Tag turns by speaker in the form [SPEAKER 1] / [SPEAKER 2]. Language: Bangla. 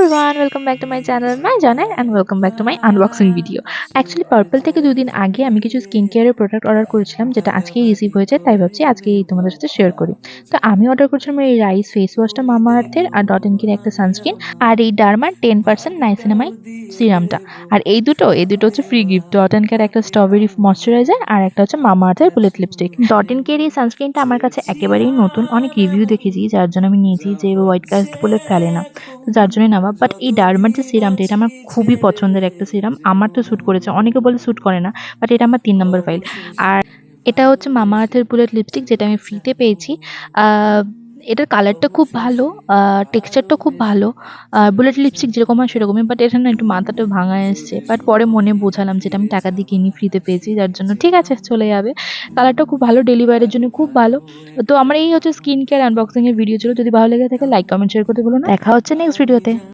[SPEAKER 1] Everyone, welcome back to my channel মাই জানাই and welcome back to my unboxing video. Actually purple থেকে 2 দিন আগে আমি কিছু স্কিন কেয়ারের প্রোডাক্ট অর্ডার করেছিলাম, যেটা আজকেই রিসিভ হয়েছে, তাই ভাবছি আজকেই তোমাদের সাথে শেয়ার করি। তো আমি অর্ডার করেছিলাম এই রাইস ফেস ওয়াশটা মামা আর্থের, আর ডট এন্ড কির একটা সানস্ক্রিন, আর এই ডার্মার 10% নাইসিনামাইড সিরামটা। আর এই দুটো হচ্ছে ফ্রি গিফট, ডট এন্ড কের একটা স্ট্রবেরি ময়শ্চারাইজার আর একটা হচ্ছে মামা আর্থের বুলেট লিপস্টিক। ডট এন্ড কের এই সানস্ক্রিনটা আমার কাছে একেবারেই নতুন, অনেক রিভিউ দেখেছি যার জন্য আমি নিয়েছি, যে হোয়াইট কাস্ট বলে ফেলে না, তো যার জন্যই নেওয়া। বাট এই ডার্মার যে সিরামটা, এটা আমার খুবই পছন্দের একটা সিরাম। আমার তো স্যুট করেছে, অনেকে বলে স্যুট করে না, বাট এটা আমার 3 নম্বর ফাইল। আর এটা হচ্ছে মামা আর্থের বুলেট লিপস্টিক, যেটা আমি ফ্রিতে পেয়েছি। এটার কালারটা খুব ভালো, টেক্সচারটা খুব ভালো। বুলেট লিপস্টিক যেরকম হয় সেরকমই, বাট এটা না একটু মাথাটা ভাঙা এসছে। বাট পরে মনে বোঝালাম যেটা আমি টাকা দিয়ে কিনি, ফ্রিতে পেয়েছি, যার জন্য ঠিক আছে চলে যাবে। কালারটা খুব ভালো, ডেলিভারির জন্য খুব ভালো। তো আমার এই হচ্ছে স্কিন কেয়ার আনবক্সিং এর ভিডিও ছিল। যদি ভালো লেগে থাকে লাইক কমেন্ট শেয়ার করতে ভুলো না। দেখা হচ্ছে নেক্সট ভিডিওতে।